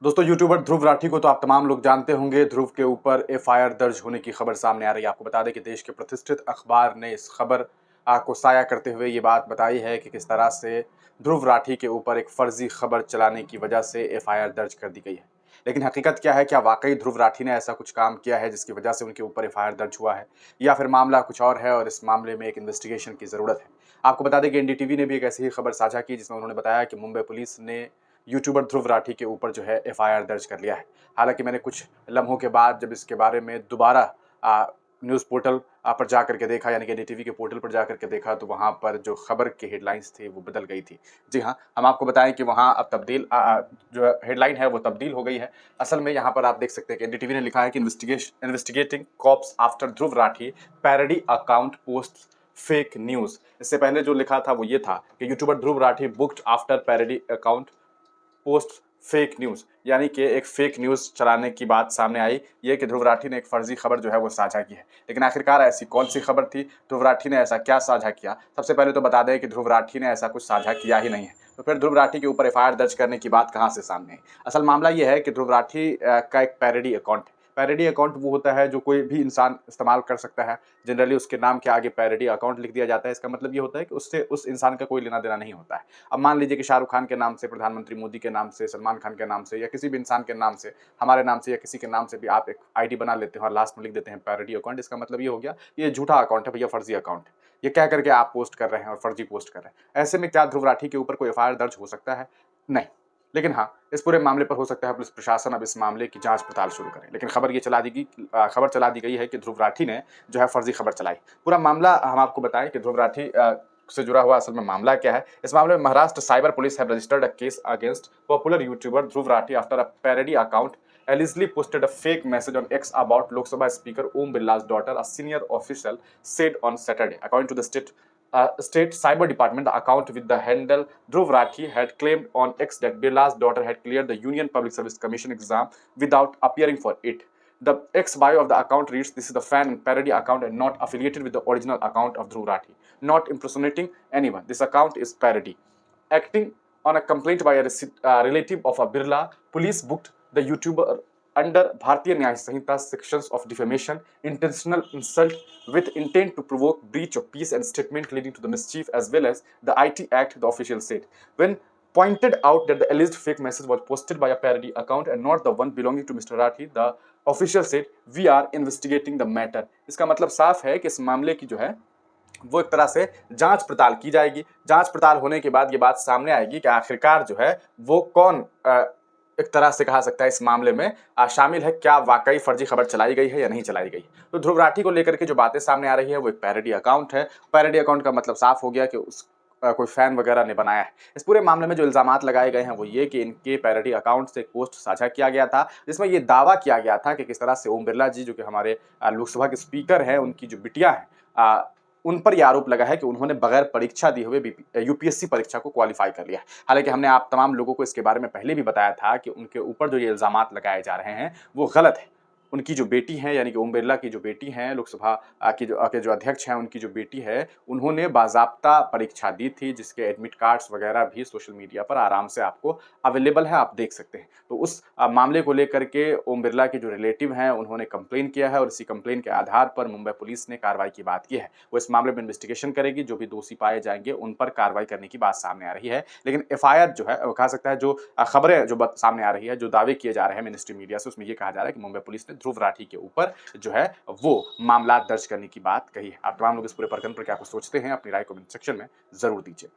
दोस्तों यूट्यूबर ध्रुव राठी को तो आप तमाम लोग जानते होंगे। ध्रुव के ऊपर एफआईआर दर्ज होने की खबर सामने आ रही है। आपको बता दें कि देश के प्रतिष्ठित अखबार ने इस खबर को साया करते हुए ये बात बताई है कि किस तरह से ध्रुव राठी के ऊपर एक फर्जी खबर चलाने की वजह से एफआईआर दर्ज कर दी गई है। लेकिन हकीकत क्या है? क्या वाकई ध्रुव राठी ने ऐसा कुछ काम किया है जिसकी वजह से उनके ऊपर एफआईआर दर्ज हुआ है, या फिर मामला कुछ और है और इस मामले में एक इन्वेस्टिगेशन की जरूरत है? आपको बता दें कि एनडीटीवी ने भी एक ऐसी ही खबर साझा की जिसमें उन्होंने बताया कि मुंबई पुलिस ने यूट्यूबर ध्रुव राठी के ऊपर जो है एफआईआर दर्ज कर लिया है। हालाँकि मैंने कुछ लम्हों के बाद जब इसके बारे में दोबारा न्यूज़ पोर्टल पर जा कर के देखा, यानी कि एनडीटीवी के पोर्टल पर जा कर के देखा, तो वहाँ पर जो खबर की हेडलाइंस थी वो बदल गई थी। जी हाँ, हम आपको बताएँ कि वहाँ अब जो हेडलाइन है वो तब्दील हो गई है। असल में यहाँ पर आप देख सकते हैं कि एनडीटीवी ने लिखा है कि investigating cops after Dhruv Rathee parody account posts fake news. इससे पहले जो लिखा था वो ये था कि YouTuber Dhruv Rathee booked after parody account post fake news, यानी कि एक फेक न्यूज़ चलाने की बात सामने आई। ये कि ध्रुव राठी ने एक फर्जी खबर जो है वो साझा की है। लेकिन आखिरकार ऐसी कौन सी खबर थी? ध्रुव राठी ने ऐसा क्या साझा किया? सबसे पहले तो बता दें कि ध्रुव राठी ने ऐसा कुछ साझा किया ही नहीं है। तो फिर ध्रुव राठी के ऊपर एफआईआर दर्ज करने की बात कहाँ से सामने आई? असल मामला ये है कि ध्रुव राठी का एक पैरोडी अकाउंट है। पैरोडी अकाउंट वो होता है जो कोई भी इंसान इस्तेमाल कर सकता है। जनरली उसके नाम के आगे पैरोडी अकाउंट लिख दिया जाता है। इसका मतलब ये होता है कि उससे उस इंसान का कोई लेना देना नहीं होता है। अब मान लीजिए कि शाहरुख खान के नाम से, प्रधानमंत्री मोदी के नाम से, सलमान खान के नाम से, या किसी भी इंसान के नाम से, हमारे नाम से या किसी के नाम से भी आप एक आईडी बना लेते हो और लास्ट में लिख देते हैं पैरोडी अकाउंट। इसका मतलब ये हो गया ये झूठा अकाउंट है भैया, फर्जी अकाउंट है। ये कह करके आप पोस्ट कर रहे हैं और फर्जी पोस्ट कर रहे हैं। ऐसे में क्या ध्रुव राठी के ऊपर कोई एफआईआर दर्ज हो सकता है? नहीं। लेकिन हाँ, इस पूरे मामले पर हो सकता है पुलिस प्रशासन अब इस मामले की जांच पड़ताल शुरू करे। लेकिन खबर चला दी गई है कि ध्रुव राठी ने जो है फर्जी खबर चलाई। पूरा मामला हम आपको बताएं कि ध्रुव राठी से जुड़ा हुआ असल में मामला क्या है। इस मामले में Maharashtra cyber police have registered a case against popular YouTuber Dhruv Rathi after a parody account allegedly posted a fake message on X about Lok Sabha Speaker Om Birla's daughter, a senior official said on Saturday. According to the state cyber department, the account with the handle Dhruv Rathi had claimed on X that Birla's daughter had cleared the Union Public Service Commission exam without appearing for it. The X bio of the account reads, "This is the fan and parody account and not affiliated with the original account of Dhruv Rathi. Not impersonating anyone. This account is parody." Acting on a complaint by a relative of a Birla, police booked the YouTuber under Bharatiya Nyaya Sanhita sections of defamation, intentional insult with intent to provoke breach of peace and statement leading to the mischief, as well as the IT Act, the official said. When pointed out that the alleged fake message was posted by a parody account and not the one belonging to Mr. Rathi, the official said, "We are investigating the matter." इसका मतलब साफ है कि इस मामले की जो है वो एक तरह से जांच पड़ताल की जाएगी। जांच पड़ताल होने के बाद ये बात सामने आएगी कि आखिरकार जो है वो कौन एक तरह से कहा सकता है इस मामले में शामिल है। क्या वाकई फर्जी खबर चलाई गई है या नहीं चलाई गई? तो ध्रुव राठी को लेकर के जो बातें सामने आ रही है वो एक पैरोडी अकाउंट है। पैरोडी अकाउंट का मतलब साफ हो गया कि उस कोई फैन वगैरह ने बनाया है। इस पूरे मामले में जो इल्जामात लगाए गए हैं वो ये कि इनके पैरोडी अकाउंट से एक पोस्ट साझा किया गया था जिसमें ये दावा किया गया था कि किस तरह से ओम बिरला जी, जो कि हमारे लोकसभा के स्पीकर हैं, उनकी जो बिटिया है, उन पर यह आरोप लगा है कि उन्होंने बगैर परीक्षा दिए हुए यूपीएससी परीक्षा को क्वालिफाई कर लिया है। हालांकि हमने आप तमाम लोगों को इसके बारे में पहले भी बताया था कि उनके ऊपर जो ये इल्जामात लगाए जा रहे हैं वो गलत है। उनकी जो बेटी हैं, यानी कि ओम बिरला की जो बेटी हैं, लोकसभा के जो अध्यक्ष हैं, उनकी जो बेटी है, उन्होंने बाज़ाब्ता परीक्षा दी थी जिसके एडमिट कार्ड्स वगैरह भी सोशल मीडिया पर आराम से आपको अवेलेबल है, आप देख सकते हैं। तो उस मामले को लेकर के ओम बिरला के जो रिलेटिव हैं उन्होंने कंप्लेन किया है और इसी कंप्लेन के आधार पर मुंबई पुलिस ने कार्रवाई की बात की है। वो इस मामले में इन्वेस्टिगेशन करेगी, जो भी दोषी पाए जाएंगे उन पर कार्रवाई करने की बात सामने आ रही है। लेकिन एफआईआर जो है, कहा सकता है, जो खबरें जो सामने आ रही है, जो दावे किए जा रहे हैं मिनिस्ट्री मीडिया से, उसमें ये कहा जा रहा है कि मुंबई पुलिस ने ध्रुव राठी के ऊपर जो है वो मामला दर्ज करने की बात कही है। आप तमाम लोग इस पूरे प्रकरण पर क्या कुछ सोचते हैं? अपनी राय कमेंट सेक्शन में जरूर दीजिए।